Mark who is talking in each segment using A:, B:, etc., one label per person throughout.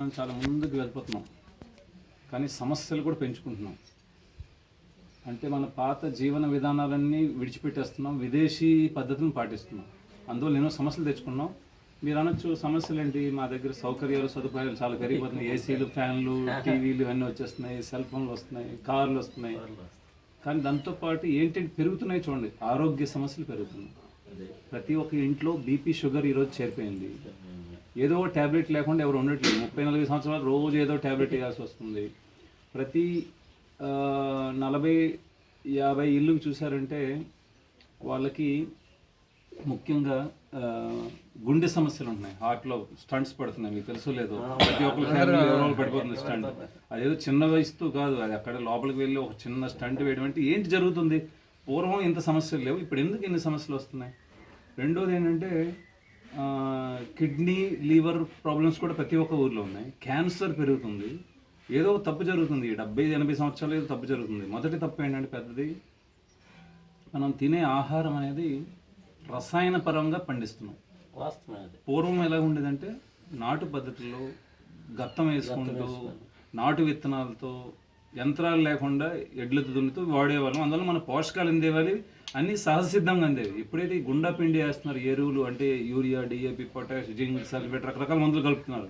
A: మనం చాలా ముందుకు వెళ్ళిపోతున్నాం, కానీ సమస్యలు కూడా పెంచుకుంటున్నాం. అంటే మన పాత జీవన విధానాలన్నీ విడిచిపెట్టేస్తున్నాం, విదేశీ పద్ధతులను పాటిస్తున్నాం. అందువల్ల ఎన్నో సమస్యలు తెచ్చుకున్నాం. మీరు అనొచ్చు, సమస్యలు ఏంటి? మా దగ్గర సౌకర్యాలు సదుపాయాలు చాలా పెరిగిపోతున్నాయి. ఏసీలు, ఫ్యాన్లు, టీవీలు అన్నీ వచ్చేస్తున్నాయి, సెల్ ఫోన్లు వస్తున్నాయి, కార్లు వస్తున్నాయి. కానీ దాంతోపాటు ఏంటంటే పెరుగుతున్నాయి చూడండి, ఆరోగ్య సమస్యలు పెరుగుతున్నాయి. ప్రతి ఒక్క ఇంట్లో బీపీ, షుగర్ ఈరోజు చేరిపోయింది. ఏదో ట్యాబ్లెట్ లేకుండా ఎవరు ఉండట్లేదు. 30-40 సంవత్సరాలు రోజు ఏదో ట్యాబ్లెట్ వేయాల్సి వస్తుంది. ప్రతి 40-50 ఇల్లుకి చూసారంటే వాళ్ళకి ముఖ్యంగా గుండె సమస్యలు ఉంటున్నాయి, హార్ట్లో స్టంట్స్ పడుతున్నాయి. మీకు తెలుసు లేదో, ప్రతి ఒక్కరి ఫ్యామిలీ ఎవరో పడిపోతుంది స్టంట్. అదేదో చిన్న వయసుతో కాదు, అది అక్కడ లోపలికి వెళ్ళి ఒక చిన్న స్టంట్ వేయడం అంటే ఏంటి జరుగుతుంది? పూర్వం ఇంత సమస్యలు లేవు, ఇప్పుడు ఎందుకు ఇన్ని సమస్యలు వస్తున్నాయి? రెండోది ఏంటంటే కిడ్నీ, లివర్ ప్రాబ్లమ్స్ కూడా ప్రతి ఒక్క ఊర్లో ఉన్నాయి. క్యాన్సర్ పెరుగుతుంది. ఏదో తప్పు జరుగుతుంది. 70-80 సంవత్సరాలు ఏదో తప్పు జరుగుతుంది. మొదటి తప్పు ఏంటంటే పెద్దది, మనం తినే ఆహారం అనేది రసాయన పరంగా పండిస్తున్నాం. పూర్వం ఎలా ఉండేదంటే నాటు పద్ధతుల్లో గత్తం వేసుకుంటూ నాటు విత్తనాలతో యంత్రాలు లేకుండా ఎడ్లతో దున్నుతూ వాడేవాళ్ళం. అందువల్ల మన పోషకాలు అందేవాలి, అన్నీ సహజసిద్ధంగా అందేవి. ఎప్పుడైతే గుండా పిండి వేస్తున్నారు, ఎరువులు అంటే urea, DAP, potash, zinc, sulphate, రకరకాల మందులు కలుపుతున్నారు.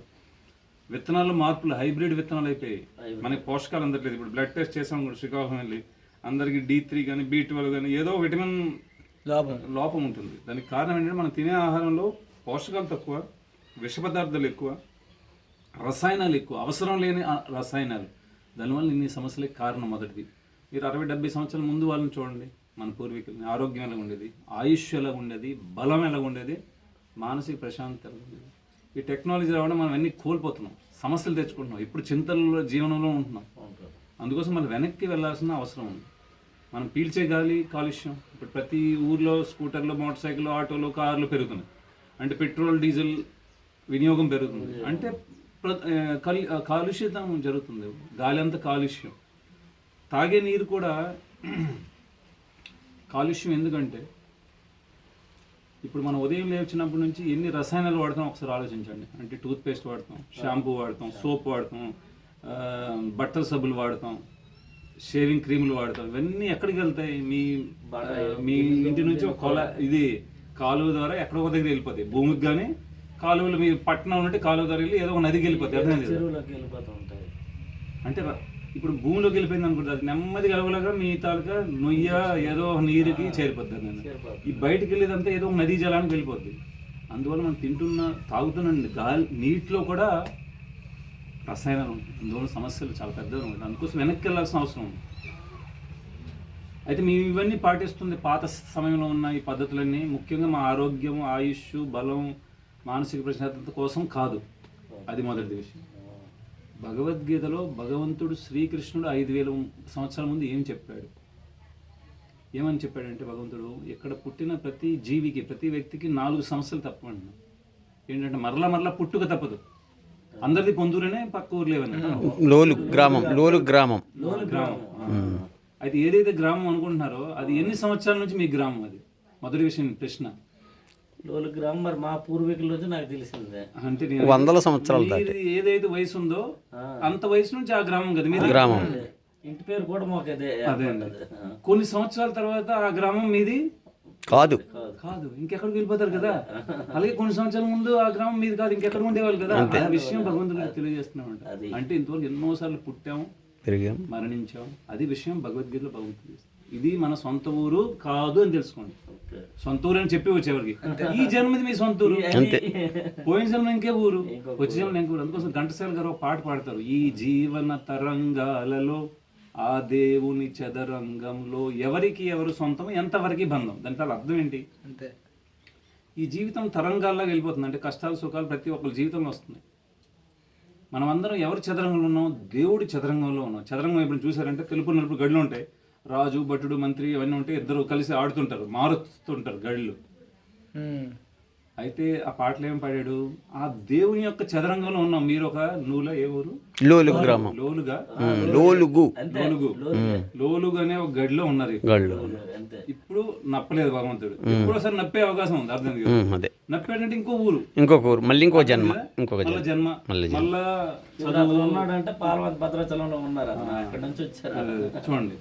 A: విత్తనాలు మార్పులు, హైబ్రిడ్ విత్తనాలు అయిపోయాయి. మనకి పోషకాలు అందట్లేదు. ఇప్పుడు బ్లడ్ టెస్ట్ చేసాం కూడా శ్రీకాకుళం వెళ్ళి, అందరికి D3 కానీ B12 కానీ ఏదో విటమిన్ లోపం ఉంటుంది. దానికి కారణం ఏంటంటే మనం తినే ఆహారంలో పోషకాలు తక్కువ, విష పదార్థాలు ఎక్కువ, రసాయనాలు ఎక్కువ, అవసరం లేని రసాయనాలు. దానివల్ల ఇన్ని సమస్యలకి కారణం మొదటిది. మీరు 60-70 సంవత్సరాల ముందు వాళ్ళని చూడండి, మన పూర్వీకులని. ఆరోగ్యం ఎలా ఉండేది, ఆయుష్ ఎలా ఉండేది, బలం ఎలా ఉండేది, మానసిక ప్రశాంతత ఎలా ఉండేది. ఈ టెక్నాలజీ రావడం మనం అన్నీ కోల్పోతున్నాం, సమస్యలు తెచ్చుకుంటున్నాం. ఇప్పుడు చింతల్లో జీవనంలో ఉంటున్నాం. అందుకోసం మనం వెనక్కి వెళ్ళాల్సిన అవసరం ఉంది. మనం పీల్చే గాలి కాలుష్యం. ఇప్పుడు ప్రతి ఊర్లో స్కూటర్లు, మోటార్ సైకిల్, ఆటోలు, కార్లు పెరుగుతున్నాయి. అంటే పెట్రోల్, డీజిల్ వినియోగం పెరుగుతుంది. అంటే కాలుష్యం జరుగుతుంది. గాలి అంతా కాలుష్యం. తాగే నీరు కూడా కాలుష్యం. ఎందుకంటే ఇప్పుడు మనం ఉదయం లేచినప్పటి నుంచి ఎన్ని రసాయనాలు వాడతాం ఒకసారి ఆలోచించండి. అంటే టూత్పేస్ట్ వాడతాం, షాంపూ వాడతాం, సోప్ వాడతాం, బట్టల సబ్బులు వాడతాం, షేవింగ్ క్రీములు వాడతాం. ఇవన్నీ ఎక్కడికి వెళ్తాయి? మీ ఇంటి నుంచి ఒక కాలువ ద్వారా ఎక్కడో ఒక దగ్గర వెళ్ళిపోతాయి. భూమికి కానీ కాలువలు, మీ పట్టణం ఉంటే కాలువ ద్వారా వెళ్ళి ఏదో ఒక నదికి వెళ్ళిపోతాయి. అంటే ఇప్పుడు భూమిలోకి వెళ్ళిపోయింది అనుకుంటారు, అది నెమ్మదిగా అలవలగా మీ తాలూకా నొయ్య ఏదో నీరుకి చేరిపోద్ది. నేను ఈ బయటకు వెళ్ళేదంతా ఏదో ఒక నదీ జలానికి వెళ్ళిపోద్ది. అందువల్ల మనం తాగుతున్న గాలి, నీటిలో కూడా రసాయనాలు ఉంటాయి. అందువల్ల సమస్యలు చాలా పెద్దగా ఉంటాయి. అందుకోసం వెనక్కి వెళ్ళాల్సిన అవసరం ఉంది. అయితే మేము ఇవన్నీ పాటిస్తుంది పాత సమయంలో ఉన్న ఈ పద్ధతులన్నీ ముఖ్యంగా మా ఆరోగ్యం, ఆయుష్, బలం, మానసిక ప్రశాంతత కోసం కాదు. అది మొదటి విషయం. భగవద్గీతలో భగవంతుడు శ్రీకృష్ణుడు 5000 సంవత్సరాల ముందు ఏం చెప్పాడు? ఏమని చెప్పాడంటే భగవంతుడు, ఇక్కడ పుట్టిన ప్రతి జీవికి, ప్రతి వ్యక్తికి 4 సమస్యలు తప్పండి. ఏంటంటే మరలా పుట్టుక తప్పదు. అందరిది పొందూరనే, పక్క ఊరు లేవని. లోలు గ్రామం. అయితే ఏదైతే గ్రామం అనుకుంటున్నారో అది ఎన్ని సంవత్సరాల నుంచి మీ గ్రామం? అది మొదటి విషయం, ప్రశ్న.
B: లోలు గ్రామం మరి మా పూర్వీకుల నుంచి నాకు తెలిసిందే.
A: అంటే 100 సంవత్సరాలు ఏదైతే వయసు ఉందో అంత వయసు నుంచి ఆ గ్రామం కదా మీది. గ్రామం
B: ఇంటి పేరు కూడా మాకు అదే.
A: కొన్ని సంవత్సరాల తర్వాత ఆ గ్రామం మీది కాదు, ఇంకెక్కడికి వెళ్ళిపోతారు కదా. అలాగే కొన్ని సంవత్సరాల ముందు ఆ గ్రామం మీది కాదు, ఇంకెక్కడ ఉండేవాళ్ళు కదా. ఆ విషయం భగవంతుడికి తెలియజేస్తున్నామంట. అంటే ఇంతవరకు ఎన్నోసార్లు పుట్టాము, మరణించాం. అది విషయం భగవద్గీతలో భగవంతుడు. ఇది మన సొంత ఊరు కాదు అని తెలుసుకోండి. సొంత ఊరు అని చెప్పి వచ్చేవారికి ఈ జన్మది మీ సొంత ఊరు, పోయిన జన్మ ఇంకే ఊరు, వచ్చే జన్మ ఇంకే ఊరు. అందుకోసం ఘంటసాల గారు ఒక పాట పాడతారు, ఈ జీవన తరంగాలలో ఆ దేవుని చదరంగంలో ఎవరికి ఎవరు సొంతం, ఎంతవరకు బంధం. దాని అర్థం ఏంటి అంటే ఈ జీవితం తరంగాల్లాగా వెళ్ళిపోతుంది. అంటే కష్టాలు, సుఖాలు ప్రతి ఒక్కరి జీవితంలో వస్తున్నాయి. మనం అందరం ఎవరి చదరంగంలో ఉన్నాం? దేవుడి చదరంగంలో ఉన్నాం. చదరంగం ఎప్పుడు చూసారంటే తెలుపు నలుపు గడులు ఉంటాయి, రాజు, భటుడు, మంత్రి అవన్నీ ఉంటాయి. ఇద్దరు కలిసి ఆడుతుంటారు, మారుతుంటారు గడులు. అయితే ఆ పాటలు ఏం పాడాడు, ఆ దేవుని యొక్క చదరంగంలో ఉన్నాం. మీరు ఒక ఏ ఊరు
C: లోలు గ్రామం,
A: లోలుగా
C: లోలుగు,
A: లోలుగు అనే ఒక గడిలో ఉన్నారు.
C: గళ్ళు,
A: ఇప్పుడు నప్పలేదు భగవంతుడు, ఇప్పుడు ఒకసారి నప్పే అవకాశం ఉంది. అర్థం కదా,
C: అదే
A: నప్పాడంటే ఇంకో ఊరు,
C: ఇంకొక ఊరు, మళ్ళీ ఇంకో జన్మ, ఇంకొక
A: మళ్ళా జన్మ, మళ్ళా
B: అతను ఉన్నాడంటే పాల్వంత భద్రాచలంలో ఉన్నారు, అతను అక్కడ నుంచి వచ్చారు.
A: చూడండి.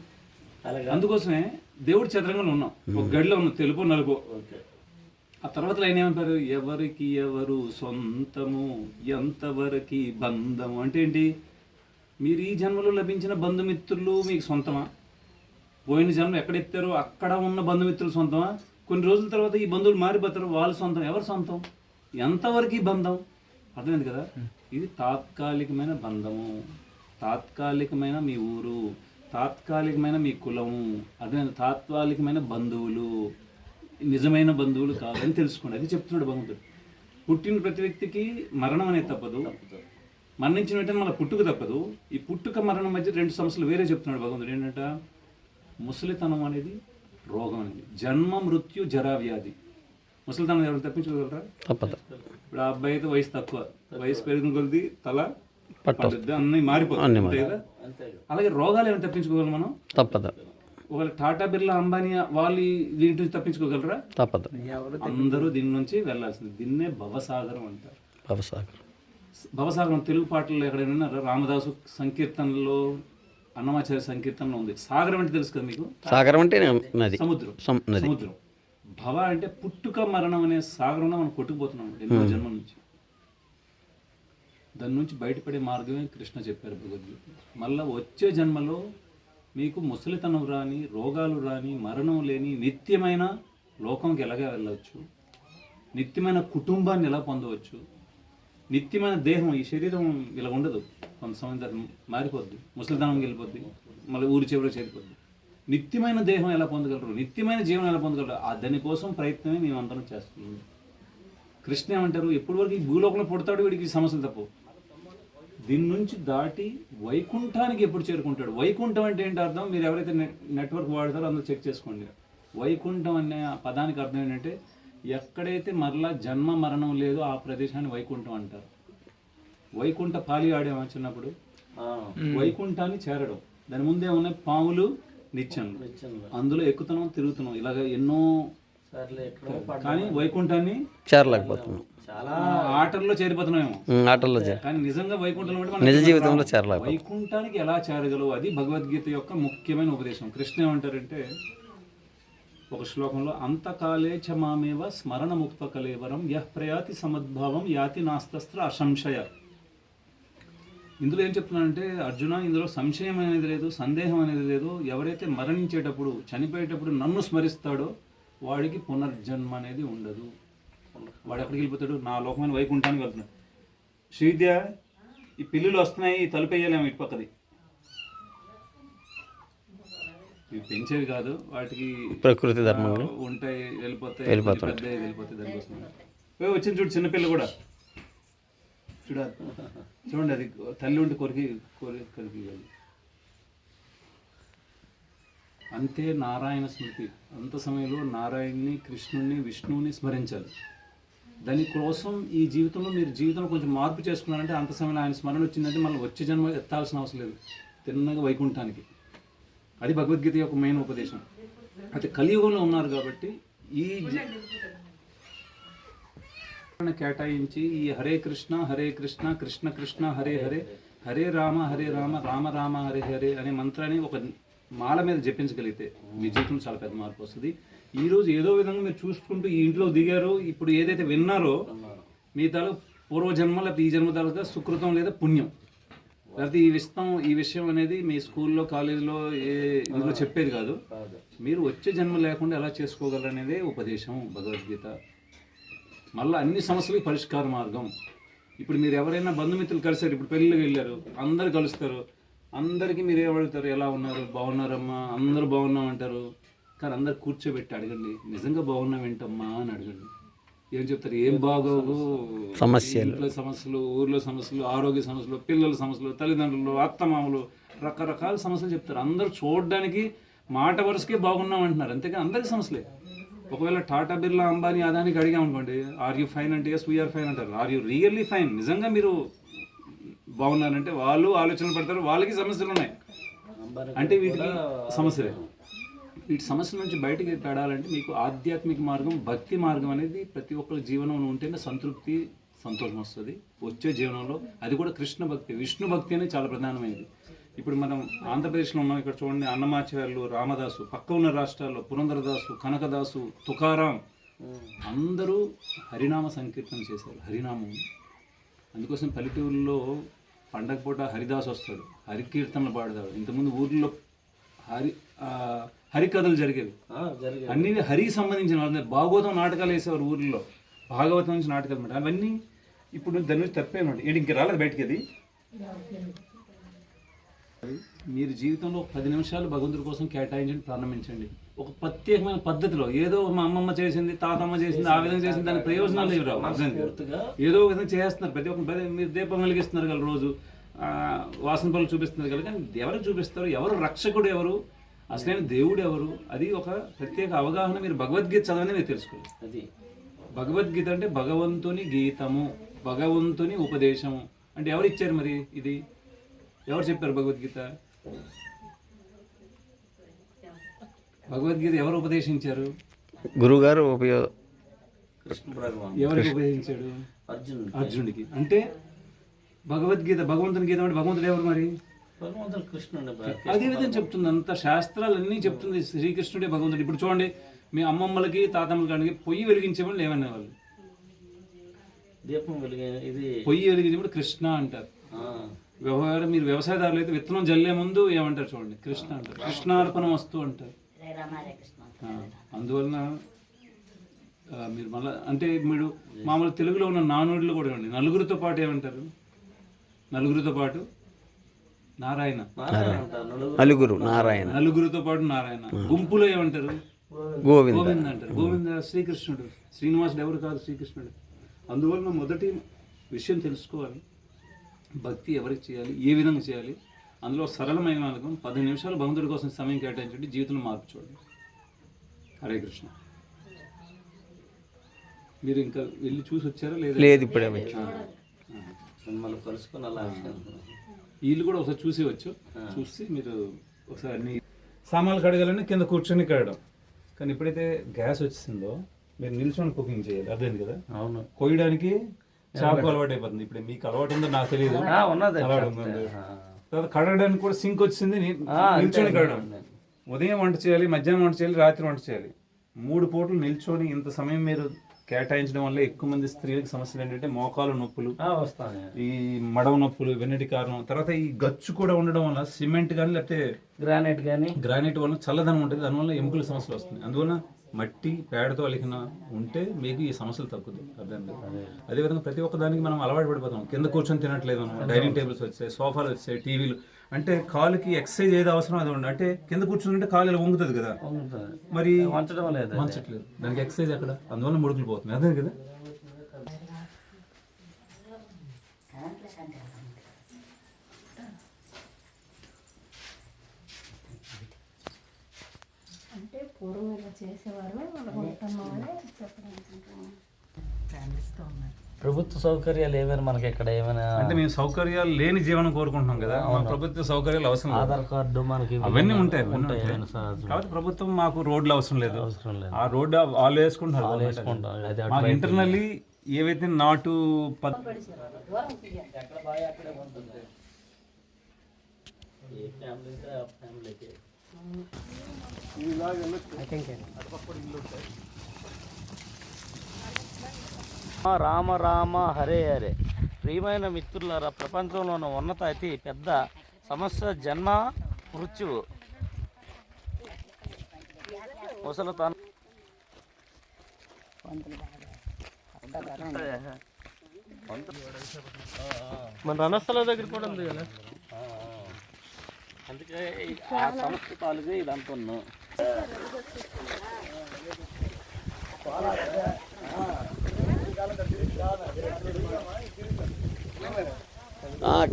A: అందుకోసమే దేవుడి చదరంగంలో ఉన్నాం, ఒక గడిలో ఉన్నాం, తెలుపు నలుపు. ఆ తర్వాత ఆయన ఏమంటారు, ఎవరికి ఎవరు సొంతము ఎంతవరకు బంధము అంటే ఏంటి, మీరు ఈ జన్మలో లభించిన బంధుమిత్రులు మీకు సొంతమా, పోయిన జన్మ ఎక్కడెత్తారో అక్కడ ఉన్న బంధుమిత్రులు సొంతమా, కొన్ని రోజుల తర్వాత ఈ బంధువులు మారిపోతారు, వాళ్ళు సొంతం, ఎవరు సొంతం, ఎంతవరకు ఈ బంధం, అర్థమైంది కదా. ఇది తాత్కాలికమైన బంధము, తాత్కాలికమైన మీ ఊరు, తాత్కాలికమైన మీ కులము, అర్థమైంది, తాత్కాలికమైన బంధువులు, నిజమైన బంధువులు కాదని తెలుసుకోండి. అది చెప్తున్నాడు భగవంతుడు. పుట్టిన ప్రతి వ్యక్తికి మరణం అనేది తప్పదు, మరణించిన వెంటనే మళ్ళీ పుట్టుక తప్పదు. ఈ పుట్టుక మరణం మధ్య రెండు సమస్యలు వేరే చెప్తున్నాడు భగవంతుడు. ఏంటంటే ముసలితనం అనేది రోగం అనేది, జన్మ మృత్యు జరా వ్యాధి. ముసలితనం ఎవరు తప్పించుకోగలరా,
C: తప్పదు.
A: ఇప్పుడు ఆ అబ్బాయి అయితే వయసు తక్కువ, వయసు పెరిగిన కొద్ది తల పట్టుద్ది, అన్నీ మారిపోతుంది కదా. అలాగే రోగాలు ఏమైనా తప్పించుకోగలం మనం, తప్పదు. ఒకవేళ టాటా బిర్లా అంబానీ వాళ్ళు దీని నుంచి తప్పించుకోగలరా, తప్పదు. అందరూ దీని నుంచి వెళ్ళాల్సింది. దీన్నే భవసాగరం అంటారు. భవసాగరం తెలుగు పాటల్లో ఎక్కడైనా విన్నారా, రామదాసు సంకీర్తనలో, అన్నమాచార్య సంకీర్తనలో ఉంది. సాగరం అంటే తెలుసు కదా మీకు, సాగరం అంటే సముద్రం, సముద్రం. భవ అంటే పుట్టుక మరణం అనే సాగరంలో మనం కొట్టుకుపోతున్నాం ఎన్నో జన్మల నుంచి. దాని నుంచి బయటపడే మార్గమే కృష్ణ చెప్పారు భగవద్గీత. మళ్ళీ వచ్చే జన్మలో మీకు ముసలితనం రాని, రోగాలు రాని, మరణం లేని నిత్యమైన లోకంకి ఎలాగా వెళ్ళవచ్చు, నిత్యమైన కుటుంబాన్ని ఎలా పొందవచ్చు, నిత్యమైన దేహం, ఈ శరీరం ఇలా ఉండదు, కొంత సమయం తర్వాత మారిపోద్ది, ముసలితనంకి వెళ్ళిపోద్ది, మళ్ళీ ఊరి చివరికి చేరిపోద్ది. నిత్యమైన దేహం ఎలా పొందగలరు, నిత్యమైన జీవనం ఎలా పొందగలరు, దానికోసం ప్రయత్నమే మేమందరం చేస్తున్నాం. కృష్ణ ఏమంటారు, ఎప్పటి వరకు ఈ భూలోకంలో పుడతాడు వీడికి ఈ సమస్యలు తప్పు, దీని నుంచి దాటి వైకుంఠానికి ఎప్పుడు చేరుకుంటాడు. వైకుంఠం అంటే ఏంటి అర్థం, మీరు ఎవరైతే నెట్వర్క్ వాడతారో అందరూ చెక్ చేసుకోండి. వైకుంఠం అనే పదానికి అర్థం ఏంటంటే ఎక్కడైతే మరలా జన్మ మరణం లేదో ఆ ప్రదేశాన్ని వైకుంఠం అంటారు. వైకుంఠ పాలి ఆడేమో చిన్నప్పుడు, వైకుంఠాన్ని చేరడం. దాని ముందే ఉన్నాయి పాములు నిత్యంలు, అందులో ఎక్కుతున్నాం తిరుగుతున్నాం ఇలాగ ఎన్నో, కానీ వైకుంఠాన్ని చేరలేకపోతున్నాం. చాలా ఆటల్లో చేరిపోతున్నామేమో, ఆటల్లో కానీ నిజంగా వైకుంఠంలో నిజ జీవితంలో చేరలేక, వైకుంఠానికి ఎలా చేరగలవు, అది భగవద్గీత యొక్క ముఖ్యమైన ఉపదేశం. కృష్ణ ఏమంటారంటే ఒక శ్లోకంలో, అంతకాలే చ మామేవ స్మరణ ముక్త కలేవరం యః ప్రయాతి సమద్భావం యాతి నాస్తస్త్ర అసంశయ. ఇందులో ఏం చెప్తున్నానంటే అర్జున, ఇందులో సంశయం అనేది లేదు, సందేహం అనేది లేదు. ఎవరైతే మరణించేటప్పుడు, చనిపోయేటప్పుడు నన్ను స్మరిస్తాడో వాడికి పునర్జన్మ అనేది ఉండదు. వాడు ఎక్కడికి వెళ్ళిపోతాడు, నా లోకమైన వైకుంఠానికి వెళ్తున్నాడు. శ్రీవిద్య, ఈ పిల్లులు వస్తున్నాయి, ఈ తలుపు వేయాలేమో ఇటు పక్కది, ఇవి పెంచేవి కాదు, వాటికి ప్రకృతి ధర్మం ఉంటాయి, వెళ్ళిపోతాయి, వెళ్ళిపోతాయి. దానికోసం వచ్చింది చూడు, చిన్నపిల్ల కూడా చూడండి, అది తల్లి ఉండి కొరికి అంతే. నారాయణ స్మృతి, అంత సమయంలో నారాయణ్ని, కృష్ణుణ్ణి, విష్ణువుని స్మరించాలి. దానికోసం ఈ జీవితంలో మీరు జీవితంలో కొంచెం మార్పు చేసుకున్నారంటే, అంత సమయంలో ఆయన స్మరణ వచ్చిందంటే మళ్ళీ వచ్చే జన్మ ఎత్తాల్సిన అవసరం లేదు, తిన్నగా వైకుంఠానికి. అది భగవద్గీత యొక్క మెయిన్ ఉపదేశం. అయితే కలియుగంలో ఉన్నారు కాబట్టి ఈ కేటాయించి ఈ హరే కృష్ణ కృష్ణ కృష్ణ హరే హరే, హరే రామ రామ రామ హరే హరే అనే మంత్రాన్ని ఒక మాల మీద జపించగలిగితే మీ జీవితంలో చాలా పెద్ద మార్పు వస్తుంది. ఈరోజు ఏదో విధంగా మీరు చూసుకుంటూ ఈ ఇంట్లో దిగారు, ఇప్పుడు ఏదైతే విన్నారో మీ తాలూ పూర్వజన్మ లేకపోతే ఈ జన్మ తాలూకా సుకృతం లేదా పుణ్యం, లేకపోతే ఈ విషయం అనేది మీ స్కూల్లో, కాలేజీలో ఇందులో చెప్పేది కాదు. మీరు వచ్చే జన్మ లేకుండా ఎలా చేసుకోగలరు అనేదే ఉపదేశం భగవద్గీత. మళ్ళీ అన్ని సమస్యలకి పరిష్కార మార్గం. ఇప్పుడు మీరు ఎవరైనా బంధుమిత్రులు కలిసారు, ఇప్పుడు పెళ్ళికి వెళ్ళారు, అందరు కలుస్తారు, అందరికీ మీరు ఏమడుగుతారు, ఎలా ఉన్నారు, బాగున్నారమ్మా, అందరూ బాగున్నాం అంటారు. కానీ అందరు కూర్చోబెట్టి అడగండి, నిజంగా బాగున్నాం ఏంటమ్మా అని అడగండి. ఏం చెప్తారు, ఏం బాగోగు, సమస్యలు, ఇంట్లో సమస్యలు, ఊర్లో సమస్యలు, ఆరోగ్య సమస్యలు, పిల్లల సమస్యలు, తల్లిదండ్రులు, అత్తమామలు, రకరకాల సమస్యలు చెప్తారు. అందరూ చూడడానికి మాట వరుసకే బాగున్నాం అంటున్నారు, అంతేకాని అందరికీ సమస్యలే. ఒకవేళ టాటా బిర్లా అంబానీ అదానికి అడిగామనుకోండి, ఆర్ యూ ఫైన్ అంటే ఎస్ వీఆర్ ఫైన్ అంటారు. ఆర్ యూ రియల్లీ ఫైన్, నిజంగా మీరు బాగున్నారంటే వాళ్ళు ఆలోచనలు పడతారు, వాళ్ళకి సమస్యలు ఉన్నాయి అంటే వీటికి సమస్యలే. వీటి సమస్యల నుంచి బయటకి పడాలంటే మీకు ఆధ్యాత్మిక మార్గం, భక్తి మార్గం అనేది ప్రతి ఒక్కరి జీవనంలో ఉంటేనే సంతృప్తి, సంతోషం వస్తుంది వచ్చే జీవనంలో. అది కూడా కృష్ణ భక్తి, విష్ణు భక్తి అనేది చాలా ప్రధానమైనది. ఇప్పుడు మనం ఆంధ్రప్రదేశ్లో ఉన్నాం, ఇక్కడ చూడండి అన్నమాచార్యులు, రామదాసు, పక్క ఉన్న రాష్ట్రాల్లో పురంధరదాసు, కనకదాసు, తుకారాం అందరూ హరినామ సంకీర్తన చేశారు, హరినామం. అందుకోసం పల్లెటూరులో పండగ పూట హరిదాస్ వస్తాడు, హరికీర్తనలు పాడతాడు. ఇంతకుముందు ఊర్లో హరికథలు జరిగేవి, అన్ని హరికి సంబంధించిన వాళ్ళు. భాగవతం నాటకాలు వేసేవారు ఊర్లో, భాగవతం నుంచి నాటకాలు మాట అవన్నీ ఇప్పుడు దాని నుంచి తప్పేమాట. ఏంటి ఇంక రాలేదు బయటికి అది. మీరు జీవితంలో 10 నిమిషాలు భగవంతుడి కోసం కేటాయించండి, ప్రారంభించండి. ఒక ప్రత్యేకమైన పద్ధతిలో, ఏదో మా అమ్మమ్మ చేసింది, తాతమ్మ చేసింది, ఆ విధంగా చేసింది, దాని ప్రయోజనాలు లేవు రావు. ఏదో ఒక విధంగా చేస్తున్నారు, ప్రతి ఒక్క మీరు దీపం వెలిగిస్తున్నారు కదా రోజు, వాసన పనులు చూపిస్తున్నారు కదా, కానీ ఎవరు చూపిస్తారు, ఎవరు రక్షకుడు, ఎవరు అసలైన దేవుడు ఎవరు, అది ఒక ప్రత్యేక అవగాహన. మీరు భగవద్గీత చదవని మీరు తెలుసుకోవాలి. అది భగవద్గీత అంటే భగవంతుని గీతము, భగవంతుని ఉపదేశము అంటే ఎవరు ఇచ్చారు మరి? ఇది ఎవరు చెప్పారు భగవద్గీత? భగవద్గీత ఎవరు ఉపదేశించారు?
C: గురుగారు
A: ఎవరికి ఉపదేశించాడు? అర్జునుడికి. అంటే భగవద్గీత, భగవంతుని గీత అంటే భగవంతుడు ఎవరు మరి?
B: కృష్ణుడు.
A: అదే విధంగా చెప్తుంది, అంత శాస్త్రాలన్నీ చెప్తుంది శ్రీకృష్ణుడే భగవంతుడు. ఇప్పుడు చూడండి, మీ అమ్మమ్మలకి తాతమ్మలకి పొయ్యి వెలిగించేవాళ్ళు ఏమన్నా వాళ్ళు?
B: దీపం ఇది
A: పొయ్యి వెలిగించేప్పుడు కృష్ణ అంటారు. వ్యవహారం మీరు వ్యవసాయదారులు అయితే విత్తనం జల్లే ముందు ఏమంటారు చూడండి, కృష్ణ అంటారు. కృష్ణార్పణం వస్తూ అంటారు. అందువలన మీరు మళ్ళీ అంటే మీరు మామూలు తెలుగులో ఉన్న నానుడిలో కూడా ఇవ్వండి, నలుగురితో పాటు ఏమంటారు? నలుగురితో పాటు నారాయణ,
C: నలుగురు నారాయణ,
A: నలుగురితో పాటు నారాయణ. గుంపులో ఏమంటారు?
C: గోవింద
A: అంటారు. గోవింద శ్రీకృష్ణుడు, శ్రీనివాసుడు ఎవరు కాదు, శ్రీకృష్ణుడు. అందువలన మొదటి విషయం తెలుసుకోవాలి, భక్తి ఎవరికి చేయాలి, ఏ విధంగా చేయాలి. అందులో సరళమైన మార్గం 10 నిమిషాలు భగవంతుడి కోసం సమయం కేటాయించండి, జీవితంలో మార్పు చూడండి. హరే కృష్ణ. మీరు ఇంకా వెళ్ళి చూసి వచ్చారా?
C: లేదు, ఇప్పుడే
B: మిమ్మల్ని కలుసుకుని అలా
A: వీళ్ళు కూడా ఒకసారి చూసేవచ్చు. చూసి మీరు ఒకసారి అన్ని సామాన్లు కడగాలని కింద కూర్చొని కడగడం. కానీ ఎప్పుడైతే గ్యాస్ వచ్చిందో మీరు నిల్చొని కుకింగ్ చేయాలి, అర్థమైంది కదా?
B: అవును.
A: కొయ్యడానికి చాకు అలవాటు అయిపోతుంది. ఇప్పుడు మీకు అలవాటు ఉందో నాకు తెలియదు, అలవాటు ఉంది. తర్వాత కడగడానికి కూడా సింక్ వచ్చింది, నిల్చొని కడగడం. ఉదయం వంట చేయాలి, మధ్యాహ్నం వంట చేయాలి, రాత్రి వంట చేయాలి. 3 పూటలు నిల్చొని ఇంత సమయం మీరు కేటాయించడం వల్ల ఎక్కువ మంది స్త్రీలకు సమస్యలు ఏంటంటే మోకాలు నొప్పులు
B: వస్తాయి,
A: ఈ మడవ నొప్పులు, ఇవన్నిటి కారణం. తర్వాత ఈ గచ్చు కూడా ఉండడం వల్ల సిమెంట్ కానీ లేకపోతే గ్రానైట్ వల్ల చల్లదనం ఉంటుంది, దానివల్ల ఎముకల సమస్యలు వస్తున్నాయి. అందువల్ల మట్టి పేడతో అలికిన ఉంటే మీకు ఈ సమస్యలు తగ్గుతాయి, అర్థం లేదు. అదేవిధంగా ప్రతి ఒక్క దానికి మనం అలవాటు పడిపోతాం. కింద కూర్చొని తినట్లేదు మనం, డైనింగ్ టేబుల్స్ వచ్చాయి, సోఫాలు వచ్చాయి, టీవీలు. అంటే కాలుకి ఎక్సర్సైజ్ ఏది అవసరం అది ఉండాలి. అంటే కింద కూర్చుంటే కాలు ఇలా వంగుతుంది కదా, మరి వంచట్లేదు, దానికి ఎక్సర్సైజ్ ఎక్కడ? అందువల్ల ముడుకులు పోతుంది, అదే కదా.
D: అంటే పూర్వం ఇలా చేసేవారు,
B: ప్రభుత్వ సౌకర్యాలు ఏమైనా మనకి ఇక్కడ ఏమైనా?
A: అంటే మేము సౌకర్యాలు లేని జీవనం కోరుకుంటున్నాం కదా, ప్రభుత్వ సౌకర్యాలు అవసరం.
B: ఆధార్ కార్డు మనకి
A: అవన్నీ ఉంటాయి కాబట్టి ప్రభుత్వం మాకు రోడ్లు అవసరం లేదు. ఆ రోడ్డు వాళ్ళు వేసుకుంటారు. ఇంటర్నల్లీ ఏవైతే నాటు
B: రామ రామ హరే హరే. ప్రియమైన మిత్రులారా, ప్రపంచంలో ఉన్నత అతి పెద్ద సమస్య జన్మ మృత్యువు. ముసలితనం మన రణస్థల దగ్గర కూడా ఉంది కదా, అందుకే ఆ సమస్య తాలూగా ఇదంతా ఉన్నాం.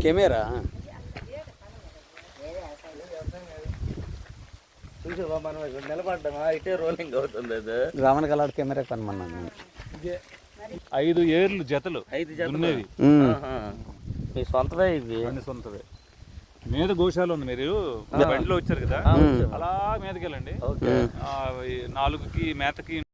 C: కెమెరా
B: మనం ఇక్కడ నిలబడ్డామా ఇటే రోలింగ్ అవుతుంది అది.
C: Ravana colour camera కొనమన్నాను.
A: 5 ఏర్లు జతలు
B: 5 జతలు.
A: దున్నేవి.
B: ఆహా. మీ సొంతవే ఇవి?
A: అన్ని సొంతవే. మీద గోశాల ఉంది, మీరు బండిలో వచ్చారు కదా, అలా మీదకి వెళ్ళండి. 4కి మేతకి